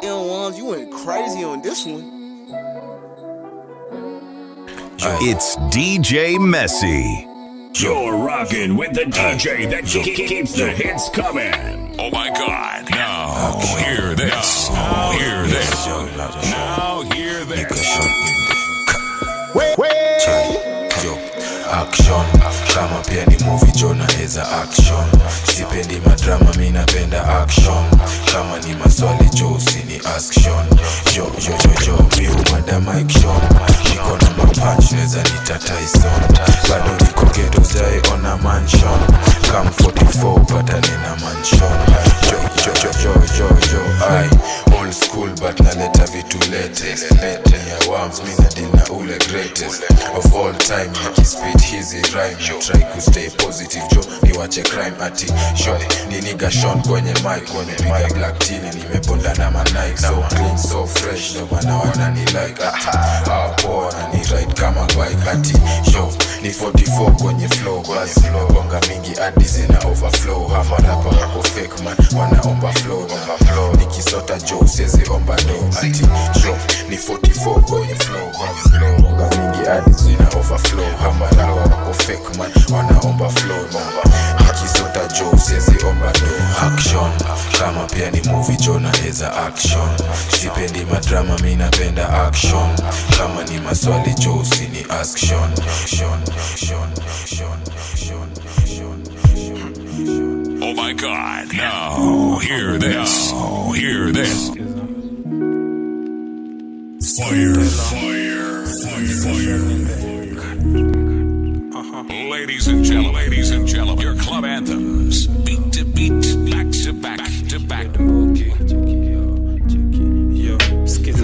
L1s, you went crazy on this one. It's DJ Messy. You're rocking with the DJ that keeps the hits coming. Oh my God. Now hear this. Now hear this. Now hear this. Action, kama pia ni movie Jona eza action. Sipendi madrama mi napenda action. Kama ni maswali jo usini ask Sean. Yo mi umada Mike Sean. Niko na mapunch neza nita Tyson. Bado niko ghetto zai on a mansion. Come 44 pata nina mansion. Yo I old school but naleta vitu latest. Ya worms mi na deal na ule greatest of all time. Nikispit hizi rhyme try to stay positive jo niwache crime ati show ni nigga Sean kwenye mic wamepiga black tea nimeponda na ma Nike so clean so fresh no maana wanani like ati poa na ni ride kama bike ati show ni 44 kwenye flow basi bonga mingi hadi zina overflow hapa rapa wako fake man wanaomba flow nikisota jo siwezi omba do ati show ni 44 kwenye flow bonga mingi hadi zina overflow hapa rapa wako fake man wanaomba flow nikisota jo siwezi omba do action kama pia ni movie Jona eza action sipendi madrama mi napenda action kama ni maswali jo usini ask Sean. Oh my God. Now hear this. Now hear this. Fire. Ladies and gentlemen, your club anthems. Beat to beat, back to back to back.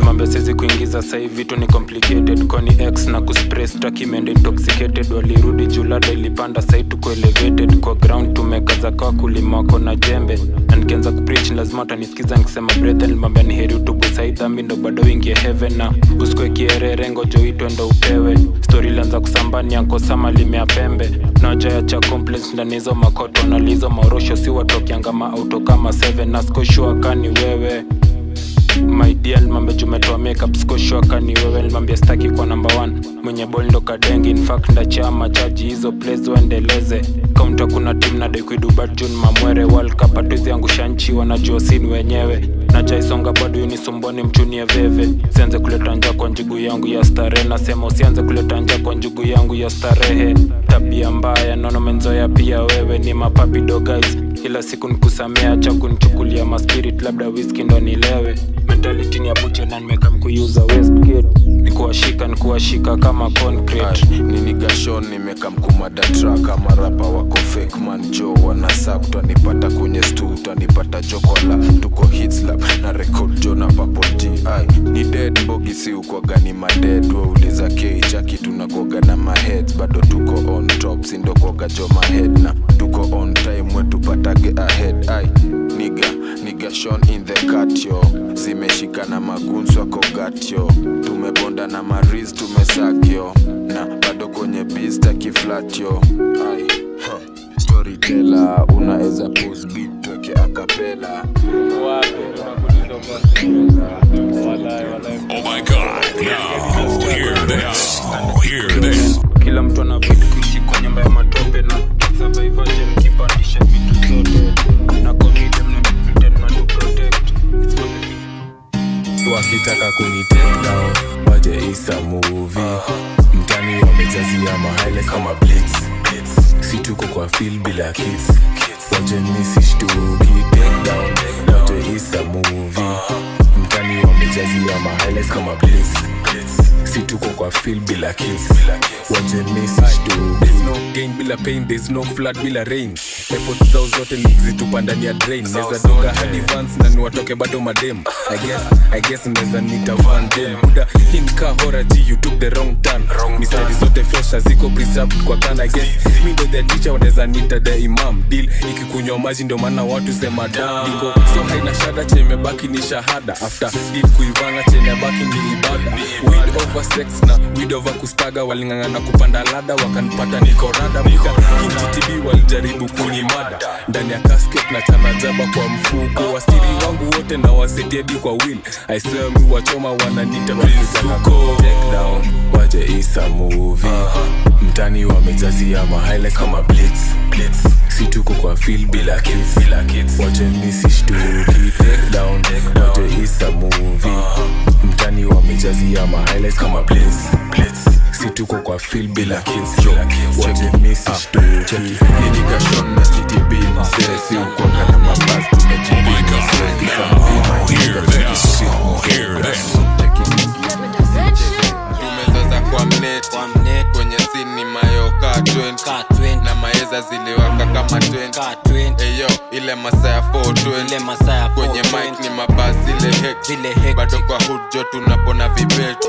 Mambo siwezi kuingiza sasa hivi vitu ni complicated kwani X na kuspray stack imeenda intoxicated walirudi julada ilipanda sasa tuko elevated kwa ground tumekaza kwa kulima wako na jembe na nikianza kupreach lazima utanisikiza nikisema brethren mambo ni heri utubu saidha mimi ndo bado ingie heaven na usikwe kierere ngojo itwe ndo upewe story lanza kusambania nkosama limea pembe na hoja ya cha complex ndani hizo makoto na lizo maorosho si watokianga auto kama 7 na sikoshua kani wewe my dear mambe jumetoa makeup sikoshua kani wewe nimambia staki kwa number 1 mwenye ball ndo kadengi in fact ndachama chaji hizo plays waendeleze counter kuna team na dekuidu but June mamwere World Cup atuzi angusha nchi wanajua sini wenyewe na chaisonga bado unisumboni mchunie veve sianze kuleta nja kwa njugu yangu ya starehe nasema usianze kuleta nja kwa njugu yangu ya starehe tabia mbaya nono menzoya pia wewe ni mapapi do guys kila siku nikusamea acha kunichukulia ma spirit labda whisky ndo nilewe mentality ni abuche na nimeka mkuyuza Westgate nikuwashika kama concrete ni nigga Sean nimeka mkumada track kama rapa wako fake man Joe wanasap tuanipata kwenye stu tuanipata jokola tuko hits lab na record Jona papoti ni dead bogi si uko gani madead uliza K chaki tunakoga na my heads bado tuko on top si ndo koga jo my head na tuko on time wetu patage ahead nigga Sean in the cut yo zimeshika na magunsu wako gat yo tumebonda na mariz tumesagyo na bado kwenye pista kiflat yo storyteller unaeza post beat tweke akapela Oh my God. Now hear this. Now hear this. kila mtu ana vitu kuishi kwa nyumba ya matope na survival jam kipandisha vitu zote na comedian na pretend na to protect it's for the wakitaka kunitake down waje isa movie mtani wamejazia mahighlights kama blitz si tuko kwa feel bila kids waje nisishtuki take down waje isa movie mtani wamejazia mahighlights kama blitz si tuko kwa feel bila kids waje nisishtuki there's no gain bila pain there's no flood bila rain effort zao zote nizitupa ndani ya drain neza donga hadi vans na niwatoke bado madem I guess neza nita van dem buda hinka horror G you took the wrong turn mistari zote fresh ziko preserved kwa can I guess me ndo the teacher waneza nita the imam deal ikikunywa maji ndo maana watu sema niko so haina shada che imebaki ni shahada after deal kuivanga che imebaki ni ibada weed over sex na weed over kustaga walingangana kupanda ladder wakanipata niko rada muda kinti TV walijaribu kuni mada ndani ya casket na chanajaba kwa mfuko. Wastiri wangu wote na wasetiadi kwa wheel. I swear mi wachoma wananita Prinsuko. Take down waje isa movie. Mtani wamejazia ma highlights kama blitz. Si tuko kwa feel bila kids. Waje misi shtuki. Take down waje isa movie. Mtani wamejazia ma highlights kama blitz. Si tuko kwa feel bila kids. Waje misi shtuki. Nidika shon na GTB msesi uko kana mabaz tumejibika swezi Hear this. Tumezoza kwa mneti kwenye sini mayoka 20 na maeza ziliwaka kama 20. Eyo ile masaa ya 420 kwenye mic ni mabasi ile hex. Bado kwa hood jo tunapona vibeti.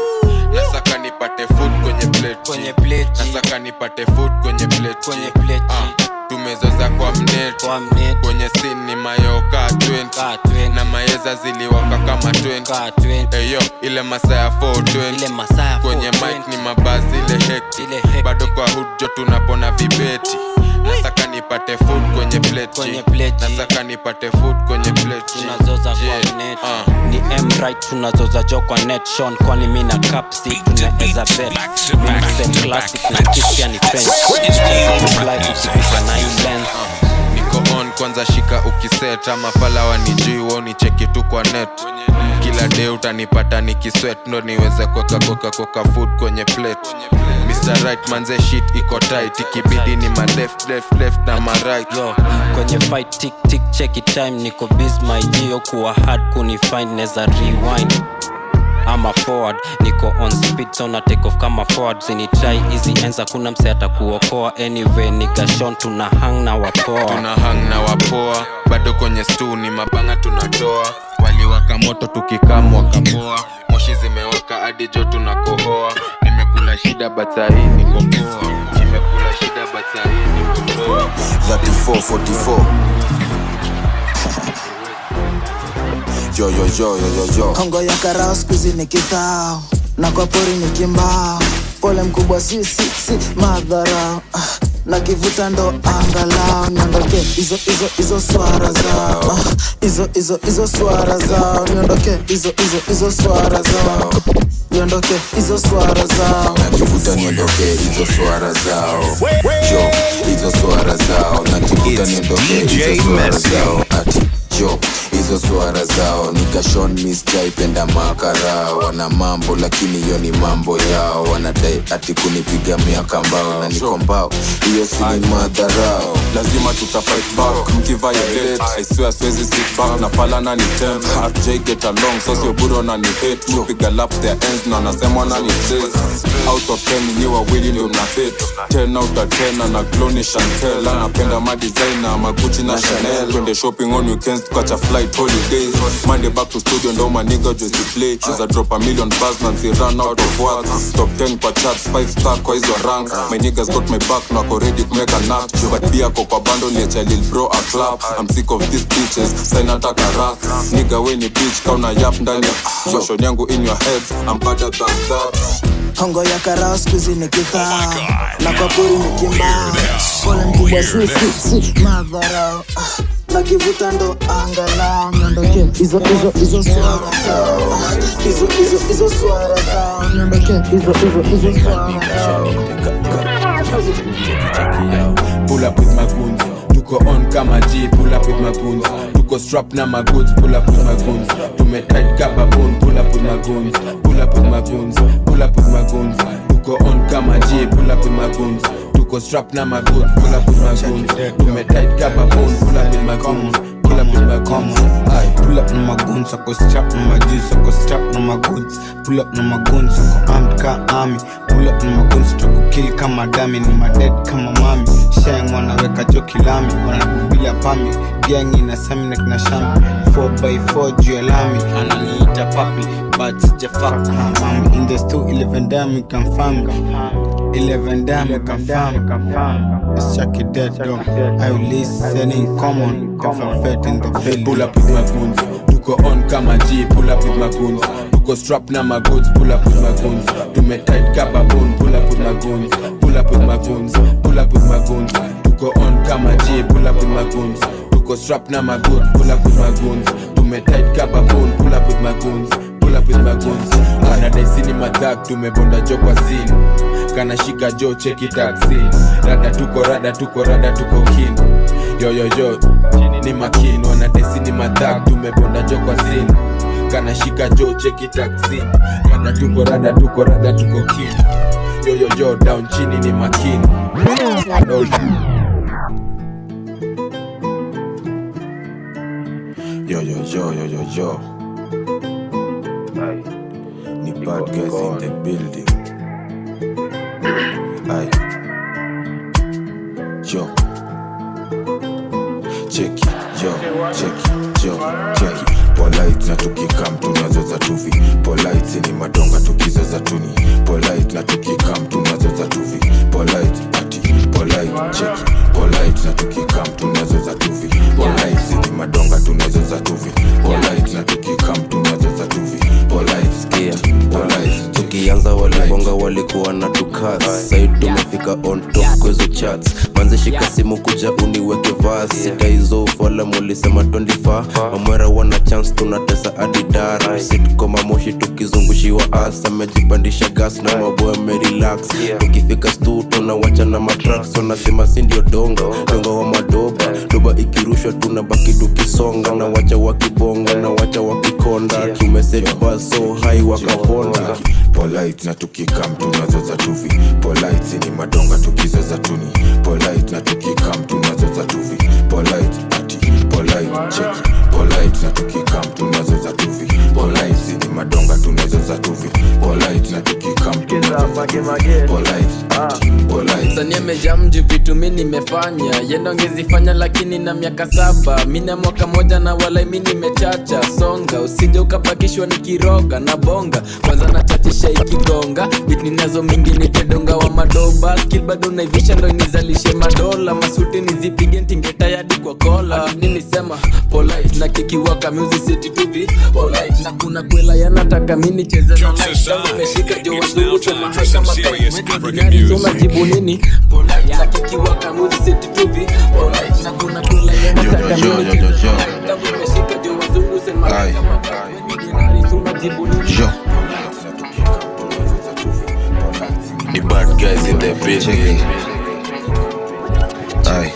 Nasaka nipate food kwenye plate. Nasaka nipate food kwenye plate. Tumezoza kwa mneti kwenye sini mayoka 20 na maeza ziliwaka kama 20. Eyo ile masaa ya 420 kwenye mic ni mabasi ile hex. Bado kwa hood jo tunapona vibeti. Nasaka nipate food kwenye plate. Nasaka nipate food kwenye plate. Tunazoza kwa net ni M-right tunazoza jo kwa net Sean kwani mina capsi tunaeza bet mimi classic na kisha ni French life ukipika na lens. Niko on kwanza shika ukiset ama fala wanijui woni cheki tu kwa net. Kila day utanipata nikisweat ndo niweze kuweka food kwenye plate. Mr. Right manze shit iko tight ikibidi ni ma left na ma right. Yo kwenye fight tick check it time niko busy my geo kuwa hard kunifind neza rewind. I'm a forward, niko on speed so na take off kama forward. Zini try easy enza kuna mse atakuokoa. Anyway nigga Sean tuna hang na wapoa. Bado kwenye stu ni mabanga tunatoa. Waliwaka moto tukikamu wakapoa. Moshi zimewaka hadi jo tunakohoa. Nimekula shida but sahi niko poa. 3444 Yo Hongo ya karao skuzi ni kithao na kwa pori ni kimbao. Pole mkubwa si madharau na kivuta ndo angalau. Niondoke hizo swara zao. Hizo swara zao. Niondoke hizo swara zao. Niondoke hizo swara zao. Nakivuta niondoke hizo swara zao. Yo, hizo swara zao. Nakivuta niondoke hizo swara zao. Ati yo, hizo swara zao. Nikashon misjaipenda makara. Wana mambo lakini yo ni mambo yao. Wanadai ati kunipiga miaka mbao. Na niko mbao, hiyo si ni madharao. Lazima tutafight back, mkiviolate I swear swezi sit back, na pala na ni temp RJ get along, so sio buro na ni hate. Mupiga lap their ends na nasema na ni trace. Out of 10 ni wawili ndio mna hate. 10 out of 10 na clone Chantel. Anapenda ma designer, Magucci na Chanel. Twende shopping on weekends, tukacha flight holidays. Monday back to studio ndo ma nigga just play. Cheza drop a million bars na si run out of words. Top 10 kwa charts, 5 star kwa hizo ranks. My niggas got my back, na wako ready to make a nap. But pia kwa bando niacha lil bro a clap. I'm sick of these bitches, sign ataka rap. Nigga we ni bitch, kauna yap ndani. Shosho yangu in your head, I'm better than that. Hongo ya karao skuzi ni kithao na kwa pori ni kimbao. Pole mkubwa si madharau na kivuta ndo angalau. Niondoke hizo swara zao. Hizo swara zao. Niondoke hizo swara zao. Pull up with my goons, tuko on kama G. Pull up with my goons, tuko strap na my goods. Pull up with my goons, tumetight kaba bone. Pull up with my goons, pull up with my goons, pull up with my goons, tuko on kama G. Pull up with my goons, tuko strap na my goods. Pull up with my goons, tumetight kaba bone. Pull up with my goons, pull up with my goons. Pull up na my goons, ako strap na my G's, ako strap na my goods. Pull up na my goons, ako armed ka army. Pull up na my goons, tuko kill kama dami. Ni my dead kama mami. Shang wanaweka joki lami, wanakubila pami. Gang inasami na kina shami 4x4 juu ya lami. Ananiita papi, but sija fuck mami. In the stew 11 damn you can farm. 11 damn you can farm. It's Chucky dead dog. I will listen in common. If I'm fed in the building. Pull up with my goons, tuko on kama G. Pull up with my goons, tuko strap na my goods. Pull up with my goons, tumetight kaba bone. Pull up with my goons, pull up with my goons, pull up with my goons. tuko on kama G, pull up with my goons. Tuko strap na my goods, pull up with my goons. Tumetight kababoon, pull up with my goons. Pull up with my goons. Anadaisini mathak, tumebonda jo kwa scene. Kana shika jo, check it taxi. Rada tuko kin. Yo yo yo, ni makin. Anadaisini mathak, tumebonda jo kwa scene. Kana shika jo, check it taxi. Rada tuko kin. Yo yo yo, down chini ni makin. Yo yo yo yo yo yo. Ni bad guys in the building. Aye. Yo. Check it, yo. Polite na tukikam tunazoza tuvi. Polite ni madonga tukizoza tuni. Polite na tukikam tunazoza tuvi. Polite ati, polite check it. Polite na tukikam tunazoza tuvi. Polite ni madonga tunazoza tuvi. Polite na tukikam tunazoza tuvi. Polite ati, polite. Tukianza walibonga walikuwa na tukas. Side tumefika on top kwezo charts. Manze shika simu kuja uniweke verse. Sika hizo ufala mulisema 24. Mamwera wana chance tunatesa adidara. Sit koma moshi tukizungushiwa asa. Mejipandisha gas na maboya merelax. Tukifika stu tunawacha na matracks. Wanasema sindio donga wa madoba. Doba ikirushwa tunabaki tukisonga. Na wacha wakibonga na wacha wakikonda. Tumeset buzz so high wakaponda. Polite na tukikam tunazoza tuvi. Polite ni madonga tukizoza tuni. Polite na tukikam tunazoza tuvi. Polite ati, polite check. Polite na tukikam tunazoza tuvi. Polite ni madonga tunazoza tuvi. Polite na tukikam tunazoza tuvi. Polite ati, polite. Sani amejamji vitu mi nimefanya. Yenda ongezifanya lakini na miaka 7. Mina mwaka moja na wala mi nimechacha. Songa usije ukapakishwa nikiroga na bonga. Kwanza na chachisha ikigonga. Bit ninazo mingi nitedonga wa madoba. Skill bado naivisha ndo nizalishe madola. Masuti nizipige ntingeta yadi kwa kola. Nilisema polite na kikiwaka music city tuvi. Polite na kuna kwela yanataka mini cheze na light. Kama meshika jo wazungu sema hai kama kai. Soma jibu nini? Polite na kikiwaka music city tuvi. Polite na kuna kwela yanataka mini cheze na light. Kama meshika jo wazungu sema hai kama kai. Soma jibu nini? Yo. The bad guys in the building. Aye.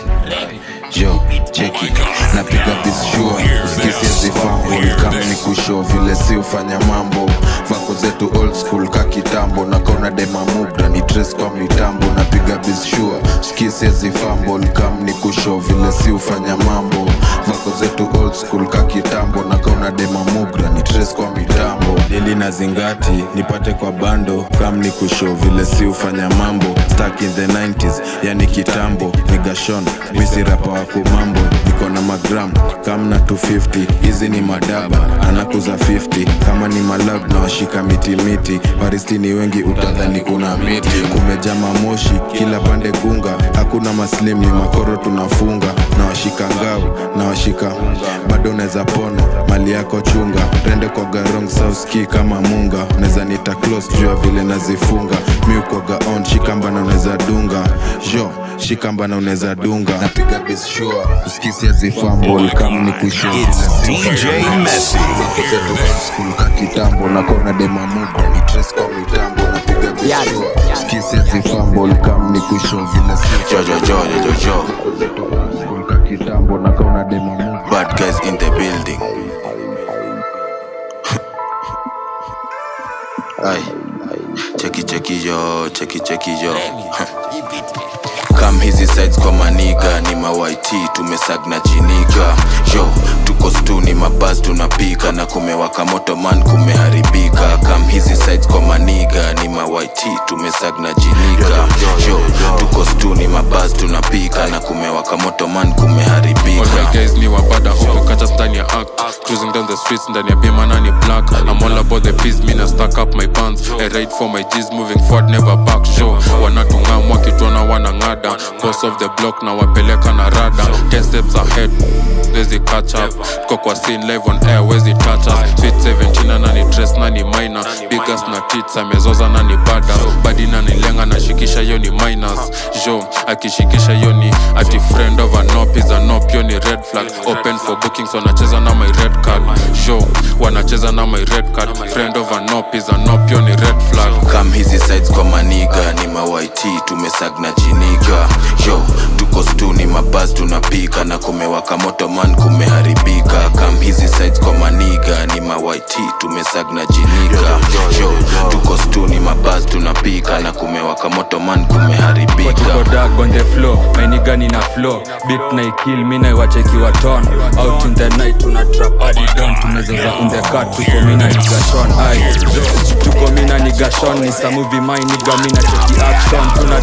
Yo, check it. Napiga this sure. Usikisi zifambo. Kama ni kushow vile si ufanya mambo. Vako zetu old school ka kitambo. Nakaona dema mubda ni trace kwa mitambo. Napiga this sure. Usikisi zifambo. Kama ni kushow vile si ufanya mambo. Vako zetu old school ka kitambo. Nakaona dema mubda ni trace kwa mitambo. Deli na zingati, nipate kwa bando. Kama ni kushow vile si ufanya mambo. Stuck in the 90s, yani kitambo. Nigga Sean, misi rapa wako mambo. Niko na magram, kama na 250. Hizi ni madaba, anakuza 50. Kama ni malab na washika miti. Paristi ni wengi utadhani kuna miti. Kumejama moshi, kila pande gunga. Hakuna maslim ni makoro tunafunga. Na washika ngao, na washika bado neza pono, mali yako chunga. Rende kwa garong sauski kama munga. Neza nita close jua vile nazifunga. Miu kwa gaon, shikamba na uneza dunga. Jo, shikamba na uneza dunga. Napiga bis sure. Usikisi ya zifambo. Kama ni kushow DJ Messi. School ka kitambo. Nakona dema muda ni trace kwa mitambo. Napiga bis sure. Usikisi ya zifambo. Kama ni kushow vile si Yo. School ka kitambo. Nakona dema muda. Bad guys in the building. Aye. Cheki yo. Come hizi sides kwa maniga. Ni ma YT tumesagna chiniga. Yo, tuko stu ni mabaz tunapika. Na kumewaka moto man kumeharibika. Come hizi sides kwa maniga. Ni ma YT tumesagna chiniga. Yo, tuko stu ni mabaz tunapika. Na kumewaka moto man kumeharibika. All my guys ni wabada huko kata stani ya act. Cruising down the streets ndani ya bima nani black. I'm all about the peace, mina stack up my pants. I ride for my G's moving forward never back. Show wanatungamwa kitona wanangada. Boss of the block na wapeleka na rada. 10 steps ahead, wezi catch up. Tuko kwa scene live on air, wezi touch us. Sweet 17 na ni dress na ni minor. Biggest na tits amezoza na ni bada badi na nilenga na shikisha yo ni minus jo akishikisha yo ni ati friend of an op is an op yo ni red flag open for bookings wanacheza na my red card jo wanacheza na my red card friend of an op is an op yo ni red flag kam hizi sides kwa maniga ni mawaiti tumesagna chiniga yo tuko stu ni mabaz tunapika na kumewaka moto man kumeharibika kam hizi sides kwa maniga ni mawaiti tumesagna chiniga yo tuko stu ni mabaz tunapika na kumewaka moto man kumeharibika tuko dark on the floor my nigga ni na flow beat na kill me na wache kiwa ton out in the night tuna trap adi down tumezoza on the cut tuko mina nigga shon ai tuko mina nigga shon ni some movie my nigga mina cheki action tuna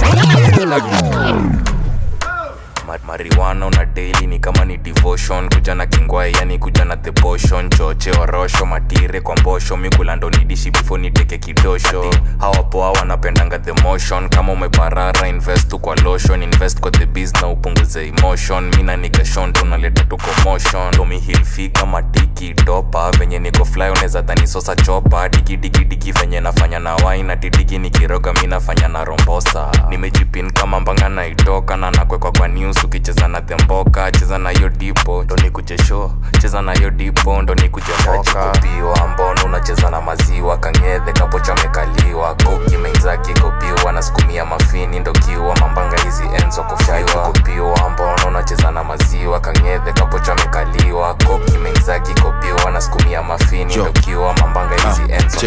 marijuana una daily ni kama ni devotion kuja na kingwai yani kuja na the potion choche orosho matire kwa mbosho mikulando ni dishi before niteke kidosho hawa poa wanapendanga the motion kama umeparara invest tu kwa lotion invest kwa the biz na upunguze emotion mina nigashon tunaleta tu commotion domi hill fika matiki dopa venye niko fly unaweza dhani sosa chopa digi venye nafanya na wine digi nikiroga mina fanya na rombosa nimejipin kama mbanga na itoka na nakwekwa kwa news ukicheza na themboka cheza na yo dipo ndo nikuje show cheza na yo dipo ndo nikuje mboka kupiwa mbono unacheza na maziwa kangedhe kapo chamekaliwa koki menzaki kopiwa na sukumia mafini ndo kiwa mambanga hizi enzo kufiwa kupiwa mbono unacheza na maziwa kangedhe kapo chamekaliwa koki menzaki kopiwa na sukumia mafini ndo kiwa mambanga hizi enzo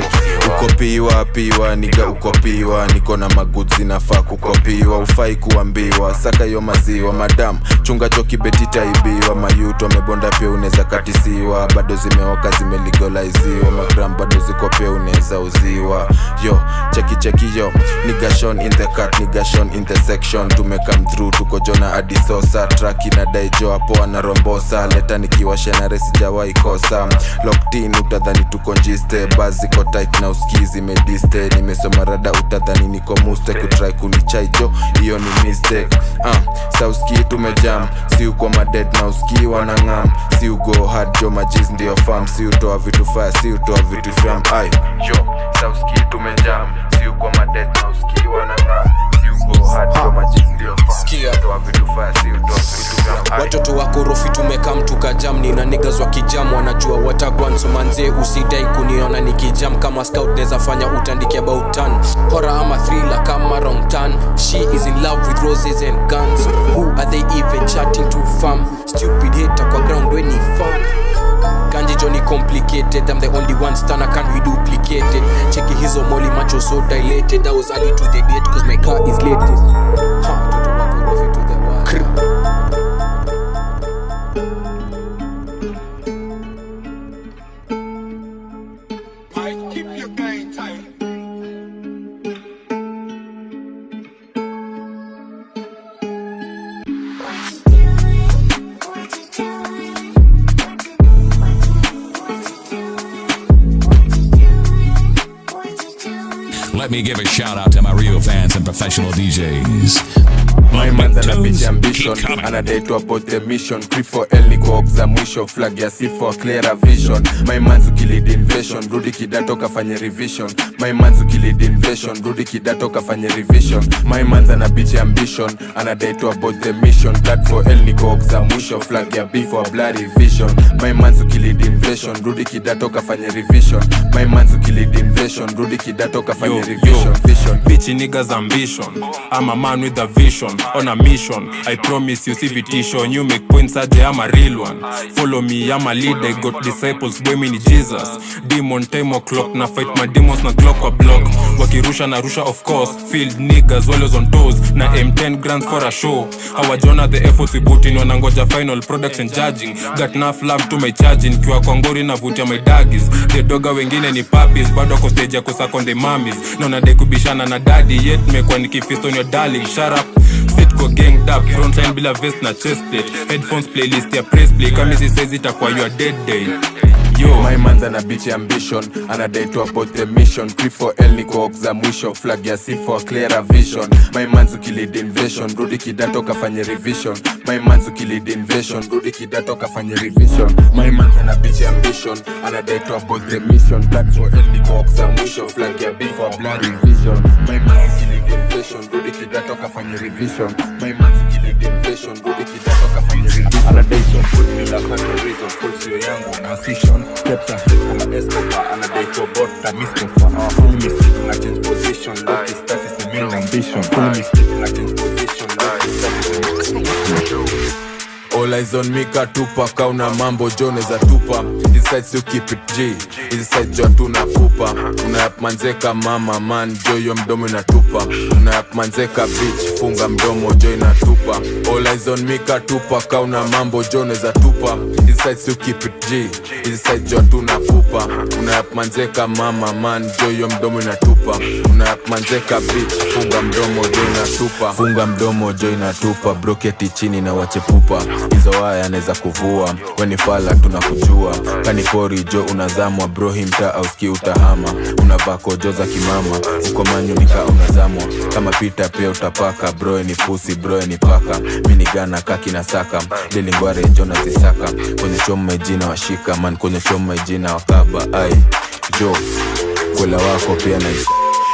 kufiwa ukopiwa niga ukopiwa niko na magudzi nafaa kukopiwa ufai kuambiwa saka yo maziwa madam chunga choki beti taibiwa mayuto amebonda pia uneza katisiwa bado zimeoka zimelegaliziwa magram bado ziko pia uneza uziwa yo cheki yo nigashon in the cut nigashon in the section tumekam through tuko jona adisosa track ina daijo hapo anarombosa leta nikiwasha na resi jawai kosa locked in utadhani tuko njiste buzz ziko tight na uskizi mediste nimesoma rada utadhani niko muste kutry kunichai jo hiyo ni mistake sauski tumejam si uko madead na uski wanangam si ugo hard jo majiz ndio farm si utoa vitu fire si utoa vitu fam ai yo sauski tumejam si uko madead na uski wanangam si ugo hard jo majiz ndio farm si utoa vitu fire si utoa vitu fam watoto wako rofi tumekam tukajam ni na niggas wa kijam wanajua watagwan so manze usidai kuniona nikijam kama scout neza fanya utandike about turn horror ama thriller kama wrong turn she is in love with roses and guns who are they even chatting to fam stupid hater kwa ground when he found Kanji Johnny complicated I'm the only one stunner can't be duplicated cheki hizo molly macho so dilated I was early to the date cause my car is latest watoto wako rofi to the wall Let me give a shout out to my real fans and professional DJs. My man's an ambitious ambition anadaitwa about the mission creep for early kwa za mwisho flag ya C4 clear vision my man's ukilid invasion rudi kidato kafanye revision my man's ukilid invasion rudi kidato kafanye revision my man's an ambitious ambition anadaitwa about the mission blood for early kwa za mwisho flag ya B for bloody vision my man's ukilid invasion rudi kidato kafanye revision my man's ukilid invasion rudi kidato kafanye revision vision bitch niggas ambition I'm a man with a vision on a mission I promise you see vitation you make points aje I'm a real one follow me I'm a leader I got disciples boy me ni Jesus demon time o'clock na fight my demons na clock kwa block wakirusha na rusha of course field niggas always on toes na M10 grand for a show hawajona the efforts we put in wanangoja final products and judging got enough love to my charging kiwa kwa ngori na vutia my doggies the doga wengine ni puppies bado kwa stage ya kusakonde mamis naona de kubishana na daddy yet mekwa nikifist on your darling shut up sit kwa ganged up frontline bila vest na chest plate headphones playlist ya press play kama si says itakuwa your dead day My man's ana bitch ambition, anadai to about the mission. P4L niko oxa mwisho, flag ya C4 clearer vision. My man's ukilid invasion, rudi kidato kafanye revision. My man's ukilid invasion, rudi kidato kafanye revision. My man's ana bitch ambition, anadai to about the mission. P4L niko oxa mwisho, flag ya B4 bloody vision. My man's ukilid invasion, rudi kidato kafanye revision. My man's ukilid invasion, rudi kidato kafanye revision. Anadai to put me like a reason, full sio yangu na session. Steps ahead kama Escobar, anadai to bot na Mustafa. Full mistake na change position, look his stuff is the main ambition. Full mistake na change position, look his stuff is the main ambition. All eyes on me katupa, kauna mambo jone za tupa. These sides you keep it G, these sides jo tunakupa. Unayap manzeka mama man, jo yo mdomo inatupa. Unayap manzeka bitch, funga mdomo jo inatupa. All eyes on me katupa, kauna mambo jone za tupa. These sides you keep it G, these sides jo tunakupa. Unayap manzeka mama man, jo yo mdomo inatupa. Unayap manzeka bitch, funga mdomo jo inatupa. Funga mdomo jo inatupa, broketi chini na wache pupa. Hizo waya aneza kuvua, weni fala tunakujua. Kanipori jo unazamwa, bro himta au ski utahama. Unavaa kojo za kimama, uko manyu nika unazamwa. Kama pita pia utapaka, bro ni pussy, bro ni paka. Mini gana kaki na saka, deli ngware jo na zisaka. Kwenye choma jina washika, man kwenye choma jina wakaba. Ay, jo, kwela wako pia naisha.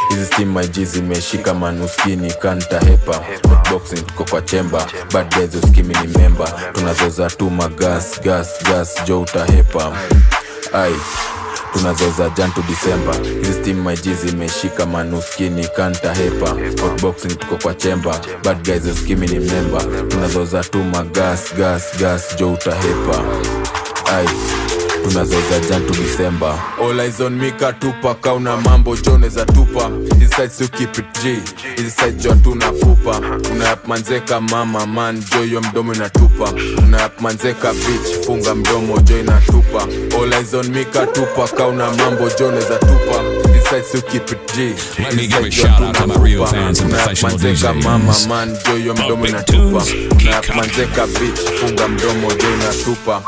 Hizi steam my jizi meshika manuskini kanta hepa. Hotboxing tuko kwa chamber, bad guys uskimi ni member. Tunazoza tu magas, gas, jo utahepa. Ay, tunazoza Jan to December. Hizi steam my jizi meshika manuskini kanta hepa. Hotboxing tuko kwa chamber, bad guys uskimi ni member. Tunazoza tu magas, gas, jo utahepa. Ay, tunazoza Jan to December. All eyes on me katupa, kauna mambo jone za tupa. These sides you keep it G, these sides jo tunakupa. Unayap manzeka mama man, jo yo mdomo inatupa. Unayap manzeka bitch, funga mdomo jo inatupa. All eyes on me katupa, kauna mambo jone za tupa. These sides you keep it G, Let me give a shout out to my real fans and professional DJs. Mama man, jo yo mdomo inatupa. Unayap manzeka bitch, funga mdomo jo inatupa.